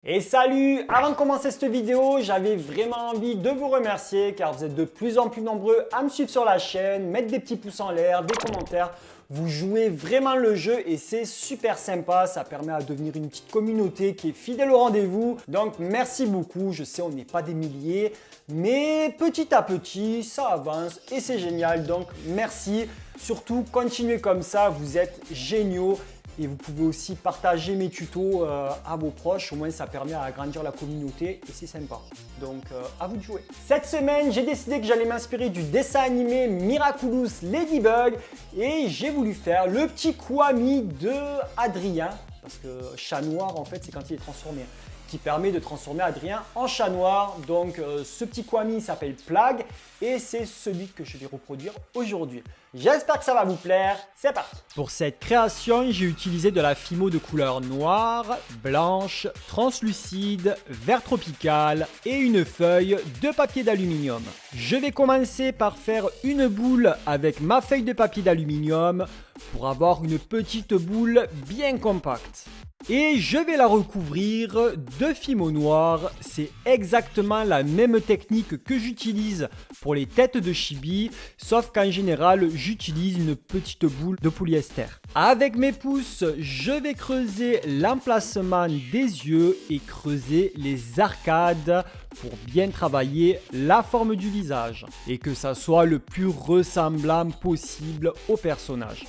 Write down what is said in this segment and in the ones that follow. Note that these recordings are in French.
Et salut! Avant de commencer cette vidéo, j'avais vraiment envie de vous remercier car vous êtes de plus en plus nombreux à me suivre sur la chaîne, mettre des petits pouces en l'air, des commentaires. Vous jouez vraiment le jeu et c'est super sympa. Ça permet à devenir une petite communauté qui est fidèle au rendez-vous. Donc merci beaucoup. Je sais, on n'est pas des milliers, mais petit à petit, ça avance et c'est génial. Donc merci. Surtout, continuez comme ça. Vous êtes géniaux. Et vous pouvez aussi partager mes tutos à vos proches, au moins ça permet à agrandir la communauté et c'est sympa. Donc à vous de jouer. Cette semaine, j'ai décidé que j'allais m'inspirer du dessin animé Miraculous Ladybug et j'ai voulu faire le petit Kwami de Adrien, parce que chat noir en fait c'est quand il est transformé, qui permet de transformer Adrien en chat noir. Donc ce petit Kwami s'appelle Plague et c'est celui que je vais reproduire aujourd'hui. J'espère que ça va vous plaire, c'est parti. Pour cette création, j'ai utilisé de la Fimo de couleur noire, blanche, translucide, vert tropical et une feuille de papier d'aluminium. Je vais commencer par faire une boule avec ma feuille de papier d'aluminium pour avoir une petite boule bien compacte. Et je vais la recouvrir de Fimo noir. C'est exactement la même technique que j'utilise pour les têtes de chibi, sauf qu'en général, j'utilise une petite boule de polyester. Avec mes pouces, je vais creuser l'emplacement des yeux et creuser les arcades pour bien travailler la forme du visage et que ça soit le plus ressemblant possible au personnage.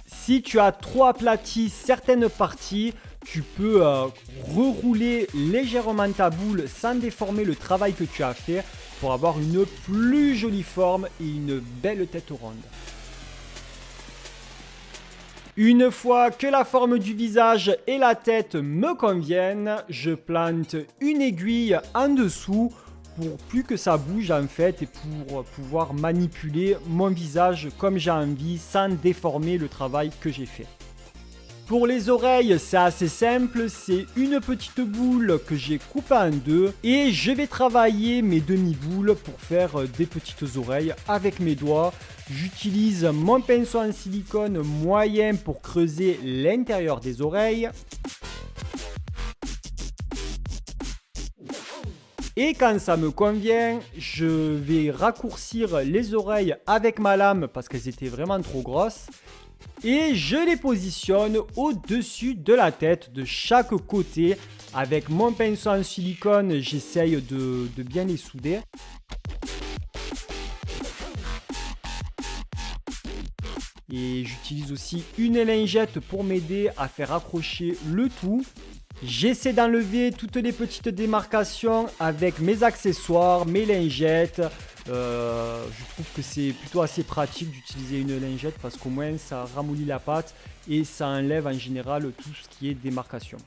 Si tu as trop aplati certaines parties, tu peux rerouler légèrement ta boule sans déformer le travail que tu as fait pour avoir une plus jolie forme et une belle tête ronde. Une fois que la forme du visage et la tête me conviennent, je plante une aiguille en dessous pour plus que ça bouge en fait et pour pouvoir manipuler mon visage comme j'ai envie sans déformer le travail que j'ai fait. Pour les oreilles, c'est assez simple, c'est une petite boule que j'ai coupée en deux et je vais travailler mes demi-boules pour faire des petites oreilles avec mes doigts. J'utilise mon pinceau en silicone moyen pour creuser l'intérieur des oreilles. Et quand ça me convient, je vais raccourcir les oreilles avec ma lame parce qu'elles étaient vraiment trop grosses. Et je les positionne au-dessus de la tête de chaque côté. Avec mon pinceau en silicone, j'essaye de bien les souder. Et j'utilise aussi une lingette pour m'aider à faire accrocher le tout. J'essaie d'enlever toutes les petites démarcations avec mes accessoires, mes lingettes. Je trouve que c'est plutôt assez pratique d'utiliser une lingette parce qu'au moins ça ramollit la pâte et ça enlève en général tout ce qui est démarcation.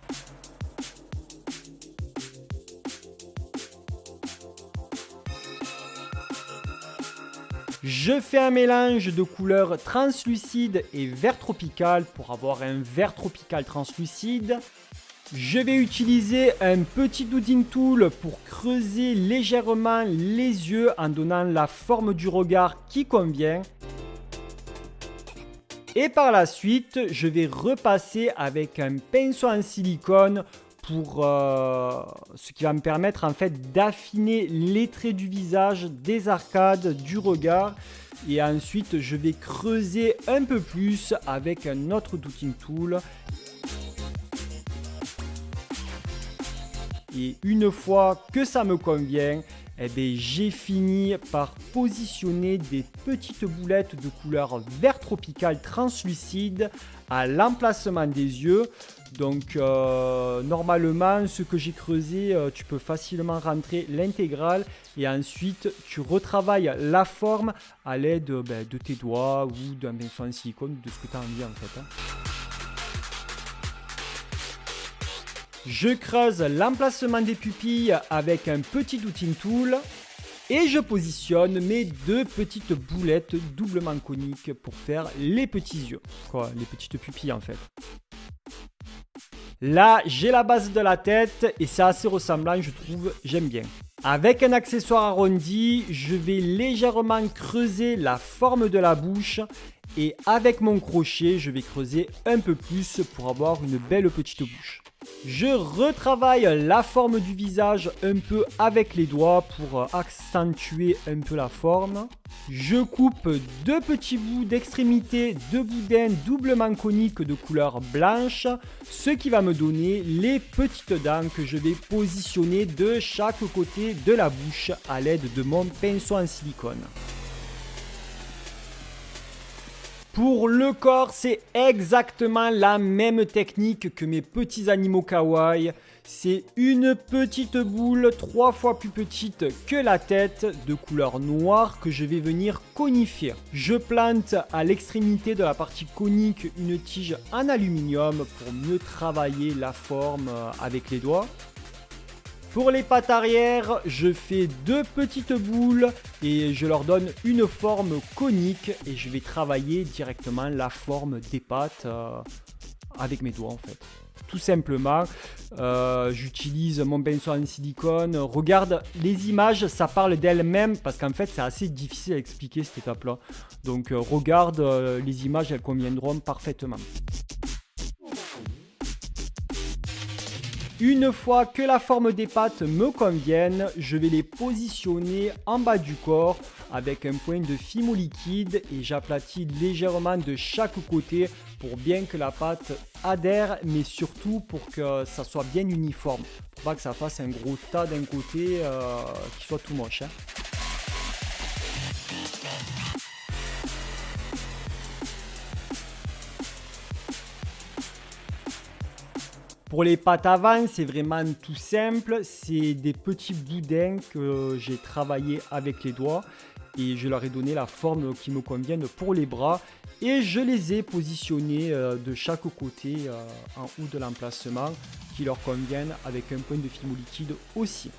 Je fais un mélange de couleurs translucides et vert tropical pour avoir un vert tropical translucide. Je vais utiliser un petit doodling tool pour creuser légèrement les yeux en donnant la forme du regard qui convient. Et par la suite, je vais repasser avec un pinceau en silicone pour ce qui va me permettre en fait d'affiner les traits du visage, des arcades, du regard. Et ensuite, je vais creuser un peu plus avec un autre doodling tool. Et une fois que ça me convient, j'ai fini par positionner des petites boulettes de couleur vert tropical translucide à l'emplacement des yeux. Donc normalement, ce que j'ai creusé, tu peux facilement rentrer l'intégrale et ensuite tu retravailles la forme à l'aide de tes doigts ou d'un pinceau en silicone, de ce que tu as envie en fait. Je creuse l'emplacement des pupilles avec un petit doodling tool et je positionne mes deux petites boulettes doublement coniques pour faire les petits yeux, les petites pupilles en fait. Là, j'ai la base de la tête et c'est assez ressemblant, je trouve, j'aime bien. Avec un accessoire arrondi, je vais légèrement creuser la forme de la bouche Et avec mon crochet, je vais creuser un peu plus pour avoir une belle petite bouche. Je retravaille la forme du visage un peu avec les doigts pour accentuer un peu la forme. Je coupe 2 petits bouts d'extrémité de boudin doublement coniques de couleur blanche, ce qui va me donner les petites dents que je vais positionner de chaque côté de la bouche à l'aide de mon pinceau en silicone. Pour le corps, c'est exactement la même technique que mes petits animaux kawaii. C'est une petite boule 3 fois plus petite que la tête de couleur noire que je vais venir conifier. Je plante à l'extrémité de la partie conique une tige en aluminium pour mieux travailler la forme avec les doigts. Pour les pattes arrière, je fais 2 petites boules et je leur donne une forme conique et je vais travailler directement la forme des pattes avec mes doigts en fait. Tout simplement, j'utilise mon pinceau en silicone. Regarde, les images, ça parle d'elles-mêmes parce qu'en fait, c'est assez difficile à expliquer cette étape-là. Donc, regarde, les images, elles conviendront parfaitement. Une fois que la forme des pattes me convienne, je vais les positionner en bas du corps avec un point de fimo liquide et j'aplatis légèrement de chaque côté pour bien que la pâte adhère, mais surtout pour que ça soit bien uniforme. Pour pas que ça fasse un gros tas d'un côté qui soit tout moche. Pour les pattes avant, c'est vraiment tout simple. C'est des petits boudins que j'ai travaillé avec les doigts et je leur ai donné la forme qui me convienne pour les bras et je les ai positionnés de chaque côté en haut de l'emplacement qui leur conviennent avec un point de fimo liquide aussi.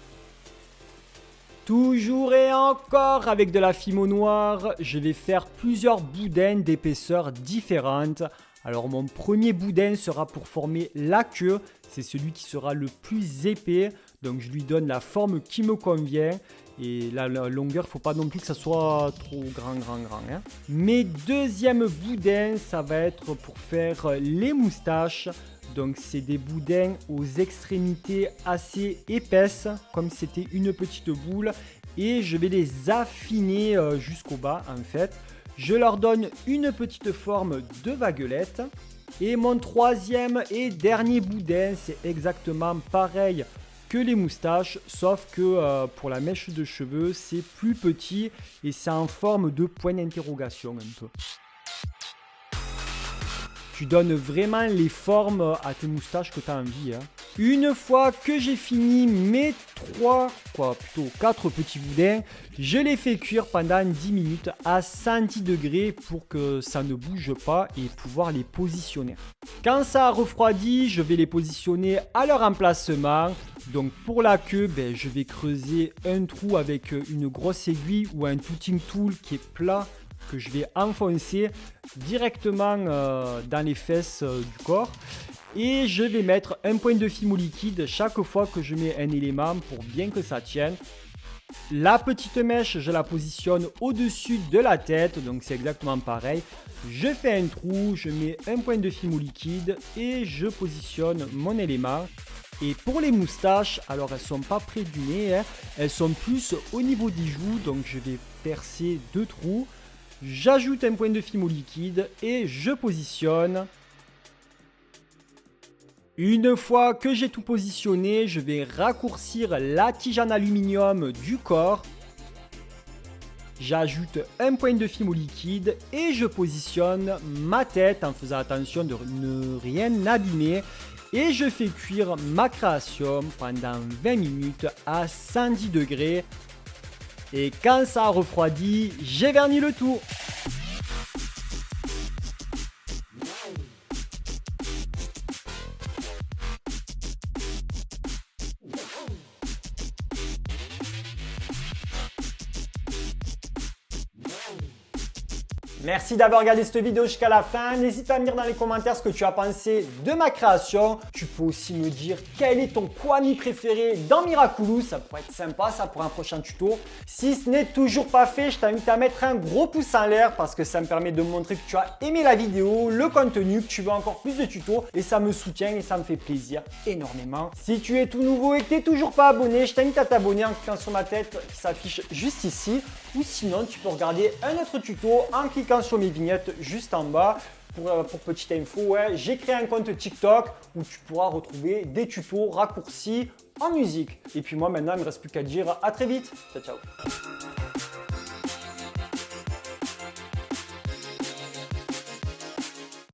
Toujours et encore avec de la fimo noire, je vais faire plusieurs boudins d'épaisseur différentes. Alors mon premier boudin sera pour former la queue, c'est celui qui sera le plus épais, donc je lui donne la forme qui me convient et la longueur, il ne faut pas non plus que ça soit trop grand. Hein. Mes deuxièmes boudins, ça va être pour faire les moustaches, donc c'est des boudins aux extrémités assez épaisses, comme c'était une petite boule et je vais les affiner jusqu'au bas en fait. Je leur donne une petite forme de vaguelette. Et mon troisième et dernier boudin, c'est exactement pareil que les moustaches, sauf que pour la mèche de cheveux, c'est plus petit et c'est en forme de point d'interrogation un peu. Tu donnes vraiment les formes à tes moustaches que tu as envie. Hein. Une fois que j'ai fini mes 4 petits boudins, je les fais cuire pendant 10 minutes à 110 degrés pour que ça ne bouge pas et pouvoir les positionner. Quand ça a refroidi, je vais les positionner à leur emplacement. Donc pour la queue, je vais creuser un trou avec une grosse aiguille ou un tutting tool qui est plat que je vais enfoncer directement dans les fesses du corps. Et je vais mettre un point de fimo liquide chaque fois que je mets un élément pour bien que ça tienne. La petite mèche, je la positionne au-dessus de la tête, donc c'est exactement pareil. Je fais un trou, je mets un point de fimo liquide et je positionne mon élément. Et pour les moustaches, alors elles sont pas près du nez, hein, elles sont plus au niveau des joues, donc je vais percer 2 trous. J'ajoute un point de fimo liquide et je positionne. Une fois que j'ai tout positionné, je vais raccourcir la tige en aluminium du corps. J'ajoute un point de fimo liquide et je positionne ma tête en faisant attention de ne rien abîmer. Et je fais cuire ma création pendant 20 minutes à 110 degrés. Et quand ça a refroidi, j'ai verni le tout. Merci d'avoir regardé cette vidéo jusqu'à la fin. N'hésite pas à me dire dans les commentaires ce que tu as pensé de ma création. Tu peux aussi me dire quel est ton Kwami préféré dans Miraculous. Ça pourrait être sympa ça pour un prochain tuto. Si ce n'est toujours pas fait, je t'invite à mettre un gros pouce en l'air parce que ça me permet de me montrer que tu as aimé la vidéo, le contenu, que tu veux encore plus de tutos et ça me soutient et ça me fait plaisir énormément. Si tu es tout nouveau et que tu n'es toujours pas abonné, je t'invite à t'abonner en cliquant sur ma tête qui s'affiche juste ici ou sinon tu peux regarder un autre tuto en cliquant sur mes vignettes juste en bas. Pour petite info, ouais, j'ai créé un compte TikTok où tu pourras retrouver des tutos raccourcis en musique. Et puis moi maintenant, il ne me reste plus qu'à te dire à très vite. Ciao, ciao.